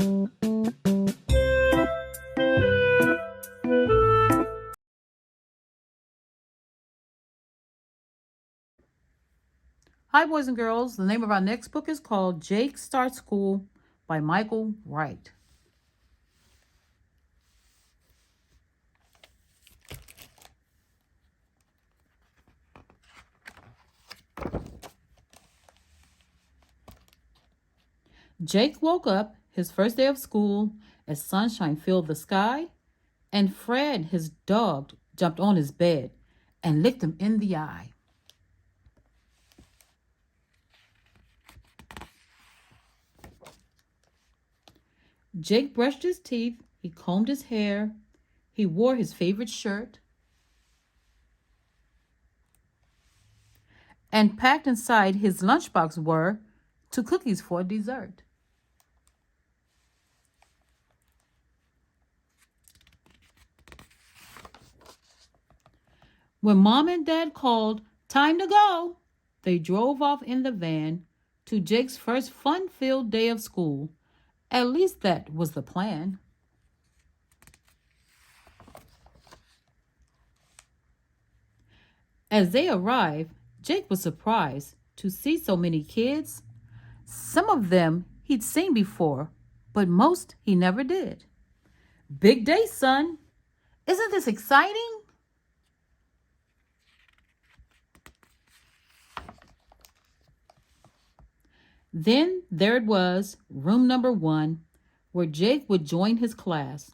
Hi, boys and girls. The name of our next book is called Jake Starts School by Michael Wright. Jake woke up his first day of school as sunshine filled the sky, and Fred, his dog, jumped on his bed and licked him in the eye. Jake brushed his teeth, he combed his hair, he wore his favorite shirt, and packed inside his lunchbox were 2 cookies for dessert. When Mom and Dad called, "Time to go," they drove off in the van to Jake's first fun-filled day of school. At least that was the plan. As they arrived, Jake was surprised to see so many kids. Some of them he'd seen before, but most he never did. "Big day, son. Isn't this exciting?" Then there it was, room number 1, where Jake would join his class.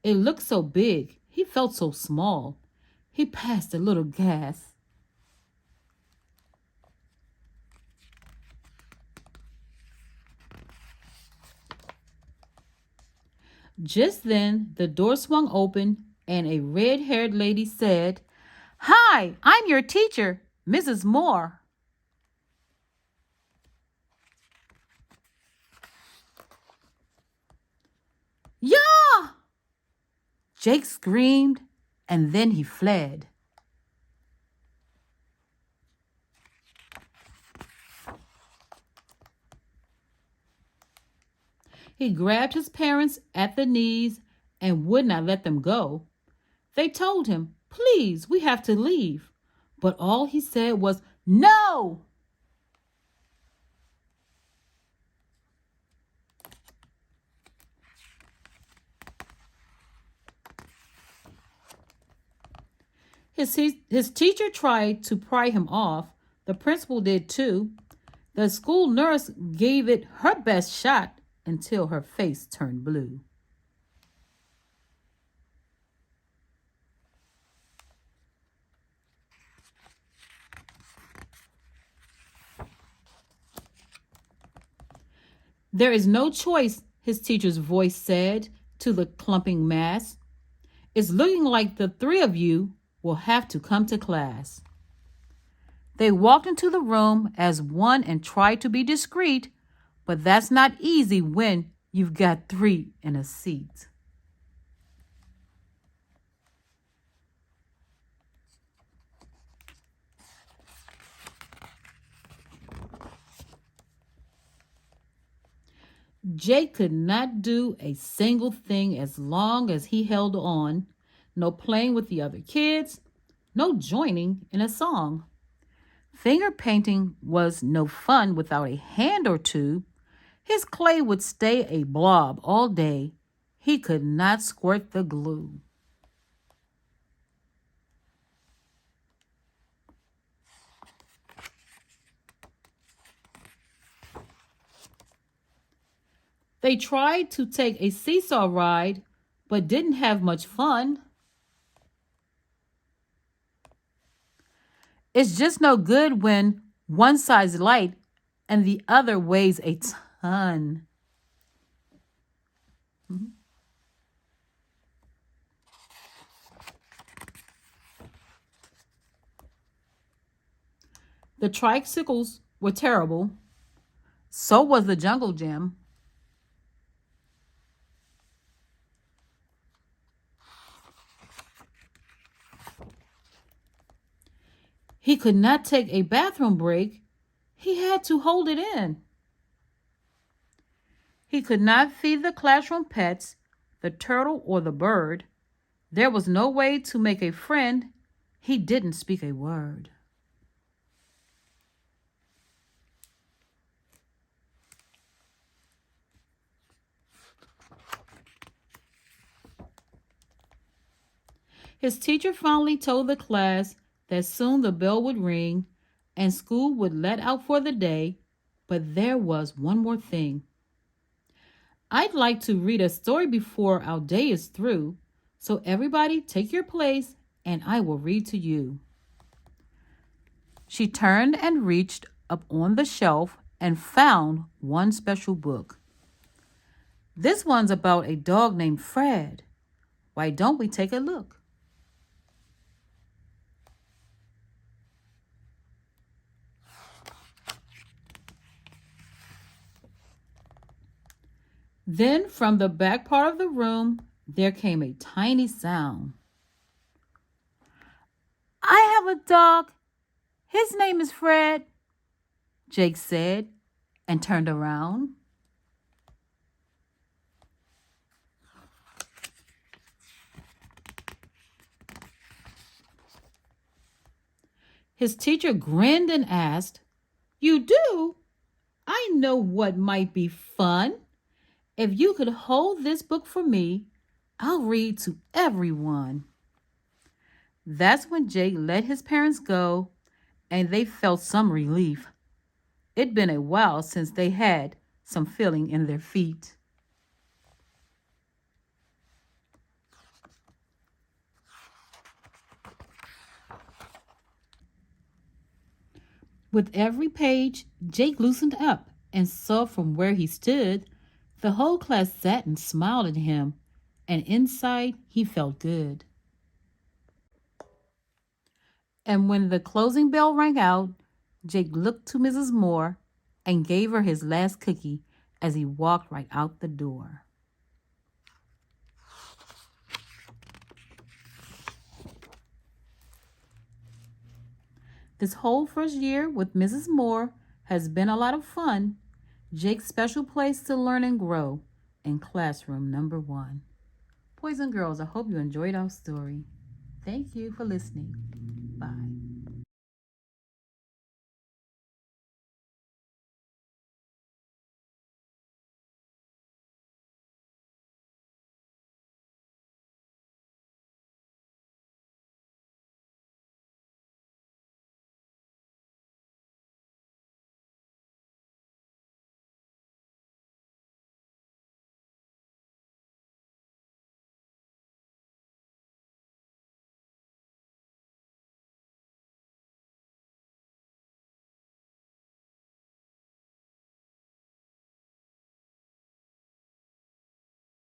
It looked so big, he felt so small. He passed a little gas. Just then, the door swung open and a red-haired lady said, "Hi, I'm your teacher, Mrs. Moore." "Yeah!" Jake screamed, and then he fled. He grabbed his parents at the knees and would not let them go. They told him, "Please, we have to leave." But all he said was, "No!" His teacher tried to pry him off. The principal did too. The school nurse gave it her best shot until her face turned blue. "There is no choice," his teacher's voice said to the clumping mass. "It's looking like the 3 of you will have to come to class." They walked into the room as one and tried to be discreet, but that's not easy when you've got 3 in a seat. Jake could not do a single thing as long as he held on. No playing with the other kids, no joining in a song. Finger painting was no fun without a hand or two. His clay would stay a blob all day. He could not squirt the glue. They tried to take a seesaw ride, but didn't have much fun. It's just no good when one side's light and the other weighs a ton. The tricycles were terrible. So was the jungle gym. He could not take a bathroom break. He had to hold it in. He could not feed the classroom pets, the turtle or the bird. There was no way to make a friend. He didn't speak a word. His teacher finally told the class that soon the bell would ring and school would let out for the day, but there was one more thing. I'd like to read a story before our day is through, so everybody take your place and I will read to you. She turned and reached up on the shelf and found one special book. This one's about a dog named Fred. Why don't we take a look? Then from the back part of the room, there came a tiny sound. I have a dog. His name is Fred, Jake said, and turned around. His teacher grinned and asked, You do? I know what might be fun. If you could hold this book for me, I'll read to everyone. That's when Jake let his parents go, and they felt some relief. It'd been a while since they had some feeling in their feet. With every page, Jake loosened up and saw from where he stood, the whole class sat and smiled at him, and inside he felt good. And when the closing bell rang out, Jake looked to Mrs. Moore and gave her his last cookie as he walked right out the door. This whole first year with Mrs. Moore has been a lot of fun. Jake's special place to learn and grow in classroom number 1. Boys and girls, I hope you enjoyed our story. Thank you for listening.